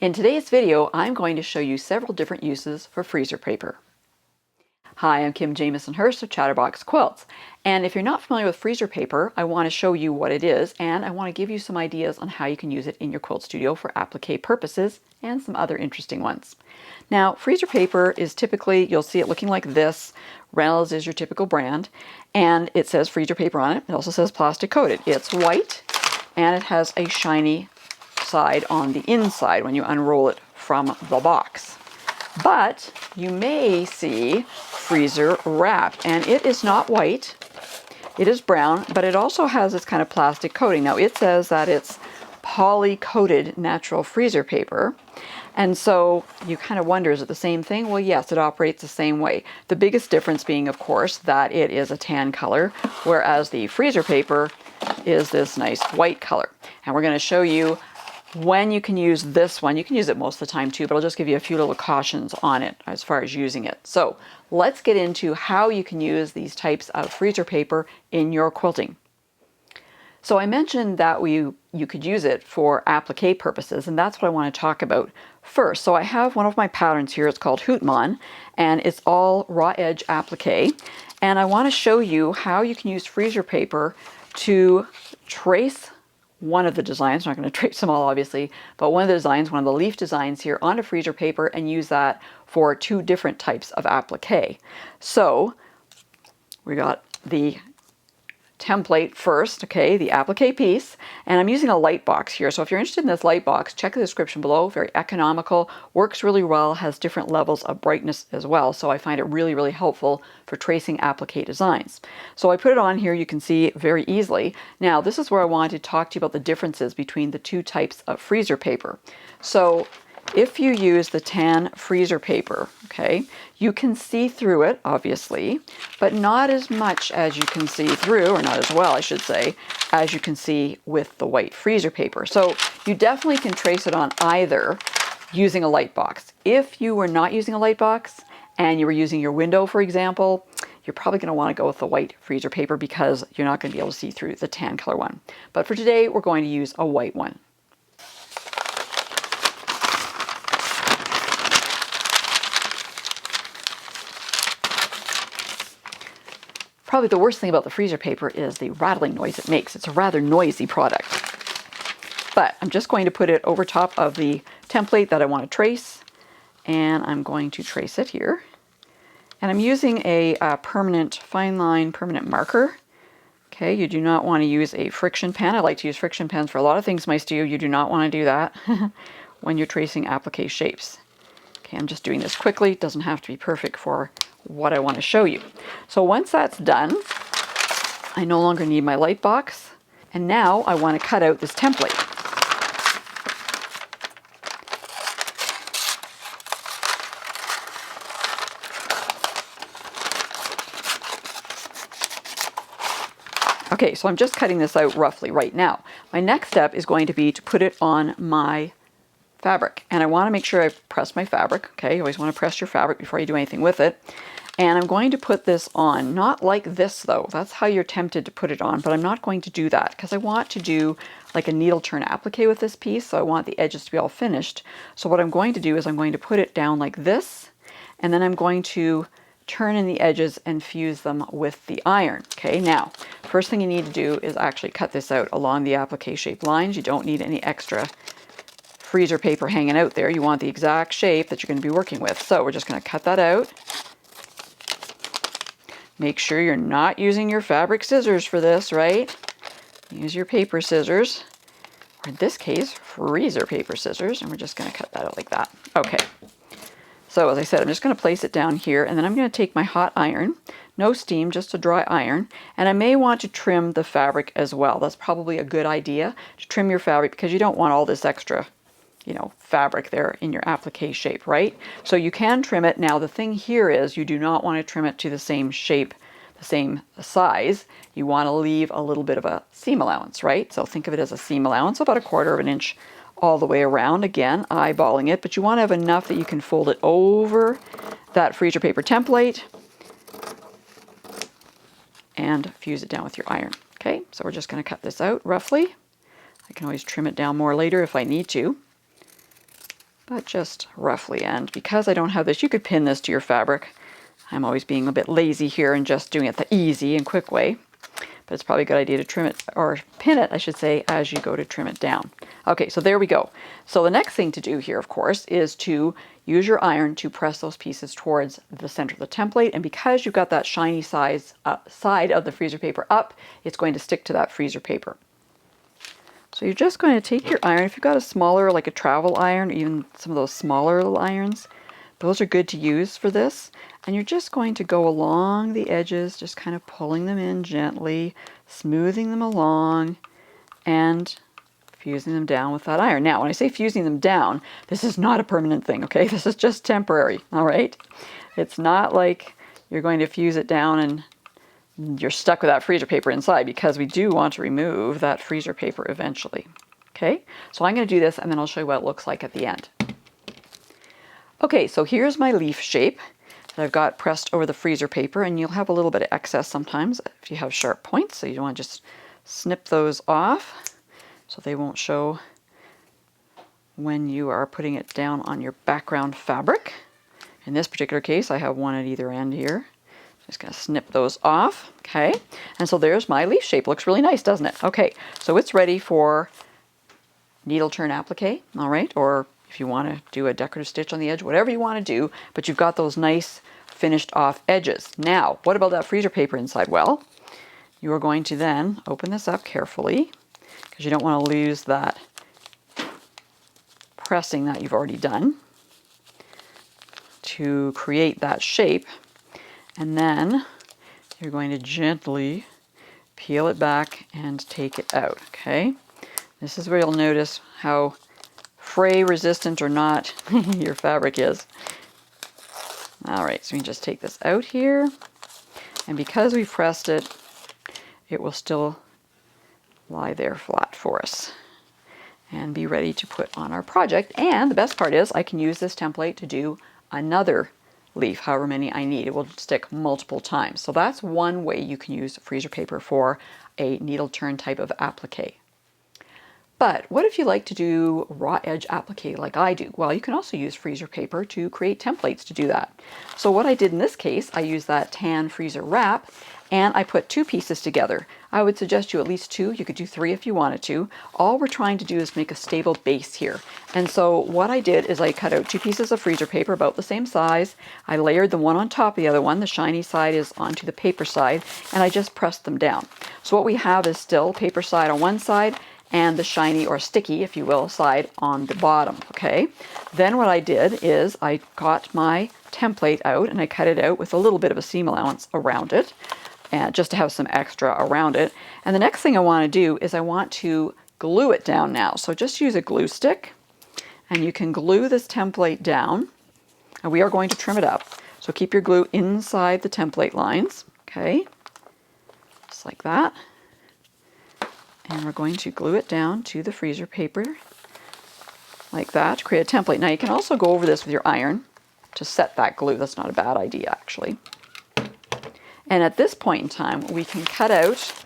In today's video, I'm going to show you several different uses for freezer paper. Hi, I'm Kim Jamieson Hurst of Chatterbox Quilts, and if you're not familiar with freezer paper, I want to show you what it is, and I want to give you some ideas on how you can use it in your quilt studio for applique purposes and some other interesting ones. Now, freezer paper is typically, you'll see it looking like this. Reynolds is your typical brand, and it says freezer paper on it. It also says plastic coated. It's white, and it has a shiny side on the inside when you unroll it from the box. But you may see freezer wrap, and it is not white. It is brown, but it also has this kind of plastic coating. Now it says that it's poly-coated natural freezer paper. And so you kind of wonder, is it the same thing? Well, yes, it operates the same way. The biggest difference being, of course, that it is a tan color, whereas the freezer paper is this nice white color. And we're going to show you when you can use this one. You can use it most of the time too, but I'll just give you a few little cautions on it as far as using it. So let's get into how you can use these types of freezer paper in your quilting. So I mentioned that you could use it for applique purposes, and that's what I want to talk about first. So I have one of my patterns here. It's called Hootmon, and it's all raw edge applique. And I want to show you how you can use freezer paper to trace one of the designs. I'm not going to trace them all, obviously, but one of the designs, one of the leaf designs here, onto freezer paper and use that for two different types of applique. So we got the template first, okay, the applique piece, and I'm using a light box here. So if you're interested in this light box, check the description below. Very economical, works really well, has different levels of brightness as well. So I find it really, really helpful for tracing applique designs. So I put it on here, you can see very easily. Now this is where I want to talk to you about the differences between the two types of freezer paper. So if you use the tan freezer paper, okay, you can see through it, obviously, but not as much as you can see through, or not as well, I should say, as you can see with the white freezer paper. So you definitely can trace it on either using a light box. If you were not using a light box and you were using your window, for example, you're probably going to want to go with the white freezer paper because you're not going to be able to see through the tan color one. But for today, we're going to use a white one. Probably the worst thing about the freezer paper is the rattling noise it makes. It's a rather noisy product. But I'm just going to put it over top of the template that I want to trace, and I'm going to trace it here. And I'm using a permanent fine line permanent marker. Okay, you do not want to use a friction pen. I like to use friction pens for a lot of things in my studio. You do not want to do that when you're tracing applique shapes. Okay, I'm just doing this quickly. It doesn't have to be perfect for what I want to show you. So once that's done, I no longer need my light box, and now I want to cut out this template. Okay, so I'm just cutting this out roughly right now. My next step is going to be to put it on my fabric, and I want to make sure I press my fabric. Okay, you always want to press your fabric before you do anything with it. And I'm going to put this on, not like this though. That's how you're tempted to put it on, but I'm not going to do that because I want to do like a needle turn applique with this piece. So I want the edges to be all finished. So what I'm going to do is I'm going to put it down like this, and then I'm going to turn in the edges and fuse them with the iron. Okay, now, first thing you need to do is actually cut this out along the applique shape lines. You don't need any extra freezer paper hanging out there. You want the exact shape that you're going to be working with. So we're just going to cut that out. Make sure you're not using your fabric scissors for this, right? Use your paper scissors, or in this case, freezer paper scissors, and we're just going to cut that out like that. Okay. So as I said, I'm just going to place it down here, and then I'm going to take my hot iron, no steam, just a dry iron, and I may want to trim the fabric as well. That's probably a good idea to trim your fabric because you don't want all this extra, fabric there in your applique shape, right? So you can trim it. Now the thing here is you do not want to trim it to the same shape, the same size. You want to leave a little bit of a seam allowance, right? So think of it as a seam allowance, about 1/4 of an inch all the way around. Again, eyeballing it, but you want to have enough that you can fold it over that freezer paper template and fuse it down with your iron. Okay, so we're just going to cut this out roughly. I can always trim it down more later if I need to. but just roughly. And because I don't have this, you could pin this to your fabric. I'm always being a bit lazy here and just doing it the easy and quick way. But it's probably a good idea to trim it, or pin it, I should say, as you go to trim it down. Okay, so there we go. So the next thing to do here, of course, is to use your iron to press those pieces towards the center of the template. And because you've got that shiny side of the freezer paper up, it's going to stick to that freezer paper. So you're just going to take your iron. If you've got a smaller, like a travel iron, even some of those smaller little irons, those are good to use for this. And you're just going to go along the edges, just kind of pulling them in gently, smoothing them along, and fusing them down with that iron. Now, when I say fusing them down, this is not a permanent thing, okay? This is just temporary, all right? It's not like you're going to fuse it down and you're stuck with that freezer paper inside, because we do want to remove that freezer paper eventually, okay? So I'm going to do this and then I'll show you what it looks like at the end. Okay, so here's my leaf shape that I've got pressed over the freezer paper, and you'll have a little bit of excess sometimes if you have sharp points, so you want to just snip those off so they won't show when you are putting it down on your background fabric. In this particular case, I have one at either end here. Just going to snip those off, okay? And so there's my leaf shape. Looks really nice, doesn't it? Okay, so it's ready for needle turn applique, all right? Or if you want to do a decorative stitch on the edge, whatever you want to do, but you've got those nice finished off edges. Now, what about that freezer paper inside? Well, you are going to then open this up carefully, because you don't want to lose that pressing that you've already done to create that shape. And then you're going to gently peel it back and take it out, okay? This is where you'll notice how fray resistant or not your fabric is. All right, so we can just take this out here. And because we've pressed it, it will still lie there flat for us and be ready to put on our project. And the best part is I can use this template to do another leaf, however many I need. It will stick multiple times. So that's one way you can use freezer paper for a needle turn type of applique. But what if you like to do raw edge applique like I do? Well, you can also use freezer paper to create templates to do that. So what I did in this case, I used that tan freezer wrap and I put two pieces together. I would suggest you at least two. You could do three if you wanted to. All we're trying to do is make a stable base here. And so what I did is I cut out two pieces of freezer paper about the same size. I layered the one on top of the other one. The shiny side is onto the paper side, and I just pressed them down. So what we have is still paper side on one side and the shiny, or sticky, if you will, side on the bottom, okay? Then what I did is I got my template out and I cut it out with a little bit of a seam allowance around it, and just to have some extra around it. And the next thing I want to do is I want to glue it down now. So just use a glue stick and you can glue this template down, and we are going to trim it up. So keep your glue inside the template lines, okay? Just like that. And we're going to glue it down to the freezer paper like that to create a template. Now you can also go over this with your iron to set that glue. That's not a bad idea, actually. And at this point in time, we can cut out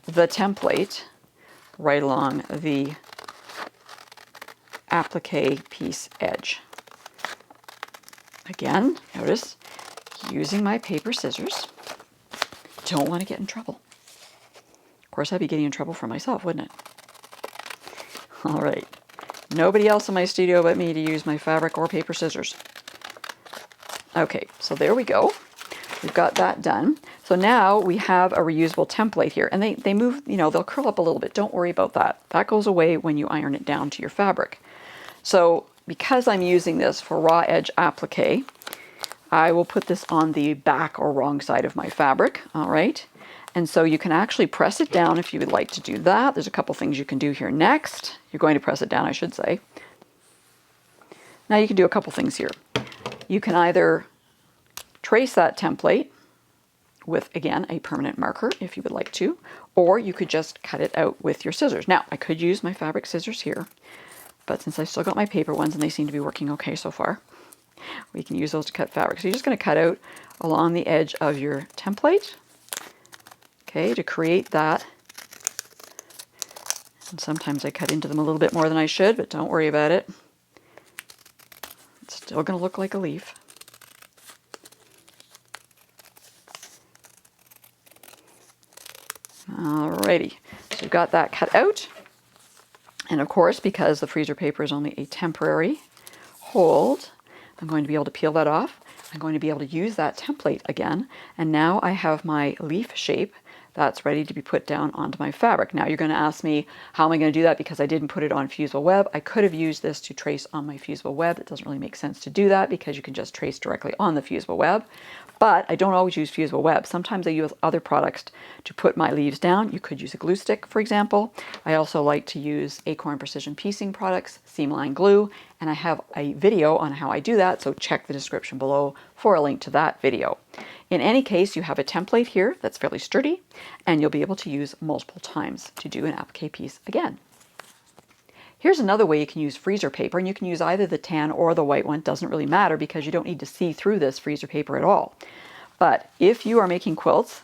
the template right along the applique piece edge. Again, notice, using my paper scissors. Don't want to get in trouble. Of course, I'd be getting in trouble for myself, wouldn't it? All right. Nobody else in my studio but me to use my fabric or paper scissors. Okay, so there we go. We've got that done. So now we have a reusable template here, and they move, you know, they'll curl up a little bit. Don't worry about that. That goes away when you iron it down to your fabric. So because I'm using this for raw edge applique, I will put this on the back or wrong side of my fabric, all right? And so you can actually press it down if you would like to do that. There's a couple things you can do here next. You're going to press it down, I should say. Now you can do a couple things here. You can either trace that template with, again, a permanent marker if you would like to, or you could just cut it out with your scissors. Now, I could use my fabric scissors here, but since I still got my paper ones and they seem to be working okay so far, we can use those to cut fabric. So you're just going to cut out along the edge of your template, okay, to create that. And sometimes I cut into them a little bit more than I should, but don't worry about it. Still going to look like a leaf. Alrighty, so we've got that cut out. And of course, because the freezer paper is only a temporary hold, I'm going to be able to peel that off. I'm going to be able to use that template again. And now I have my leaf shape that's ready to be put down onto my fabric. Now you're going to ask me, how am I going to do that because I didn't put it on fusible web? I could have used this to trace on my fusible web. It doesn't really make sense to do that because you can just trace directly on the fusible web. But I don't always use fusible web. Sometimes I use other products to put my leaves down. You could use a glue stick, for example. I also like to use Acorn Precision Piecing products, Seamline glue, and I have a video on how I do that, so check the description below for a link to that video. In any case, you have a template here that's fairly sturdy, and you'll be able to use multiple times to do an applique piece again. Here's another way you can use freezer paper, and you can use either the tan or the white one. It doesn't really matter because you don't need to see through this freezer paper at all. But if you are making quilts,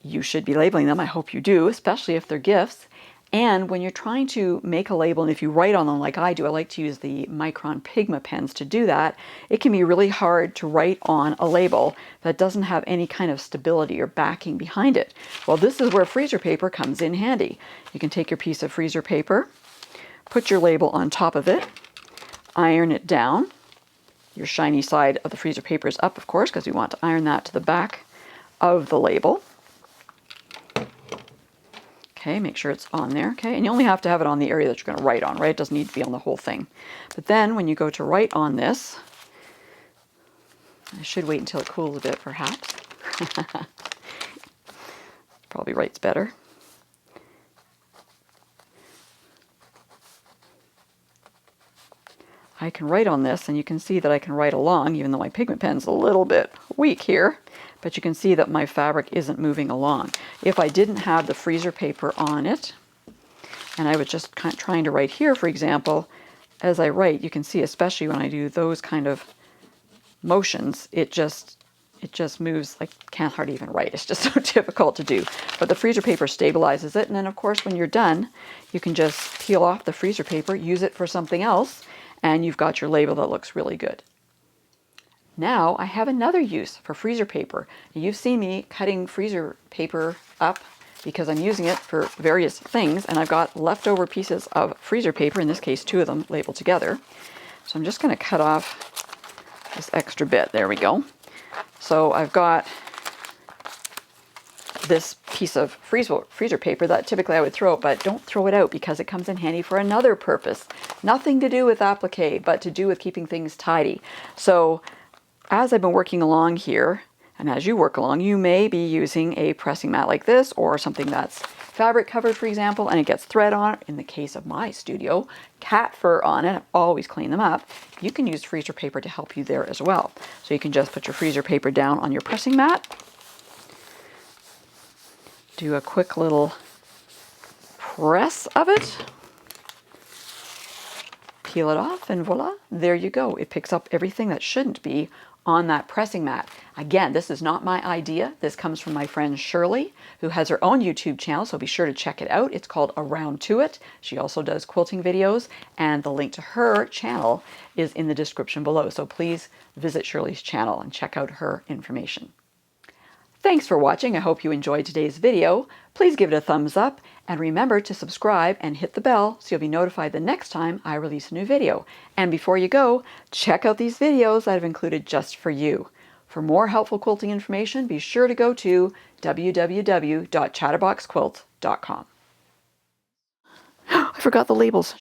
you should be labeling them. I hope you do, especially if they're gifts. And when you're trying to make a label, and if you write on them like I do, I like to use the Micron Pigma pens to do that, it can be really hard to write on a label that doesn't have any kind of stability or backing behind it. Well, this is where freezer paper comes in handy. You can take your piece of freezer paper, put your label on top of it, iron it down. Your shiny side of the freezer paper is up, of course, because we want to iron that to the back of the label. Okay, make sure it's on there, okay? And you only have to have it on the area that you're going to write on, right? It doesn't need to be on the whole thing. But then when you go to write on this, I should wait until it cools a bit, perhaps. Probably writes better. I can write on this, and you can see that I can write along, even though my pigment pen's a little bit weak here. But you can see that my fabric isn't moving along. If I didn't have the freezer paper on it, and I was just kind of trying to write here, for example, as I write, you can see, especially when I do those kind of motions, it just moves, like, can't hardly even write. It's just so difficult to do. But the freezer paper stabilizes it, and then of course when you're done, you can just peel off the freezer paper, use it for something else, and you've got your label that looks really good. Now I have another use for freezer paper. You've seen me cutting freezer paper up because I'm using it for various things, and I've got leftover pieces of freezer paper, in this case 2 of them labeled together. So I'm just going to cut off this extra bit. There we go. So I've got this piece of freezer paper that typically I would throw out, but don't throw it out because it comes in handy for another purpose. Nothing to do with applique, but to do with keeping things tidy. So as I've been working along here, and as you work along, you may be using a pressing mat like this, or something that's fabric covered, for example, and it gets thread on it. In the case of my studio, cat fur on it. I always clean them up. You can use freezer paper to help you there as well. So you can just put your freezer paper down on your pressing mat, do a quick little press of it, peel it off, and voila, there you go. It picks up everything that shouldn't be on that pressing mat. Again, this is not my idea. This comes from my friend Shirley, who has her own YouTube channel, so be sure to check it out. It's called Around to It. She also does quilting videos, and the link to her channel is in the description below. So please visit Shirley's channel and check out her information. Thanks for watching. I hope you enjoyed today's video. Please give it a thumbs up, and remember to subscribe and hit the bell so you'll be notified the next time I release a new video. And before you go, check out these videos that I've included just for you. For more helpful quilting information, be sure to go to www.chatterboxquilt.com. I forgot the labels.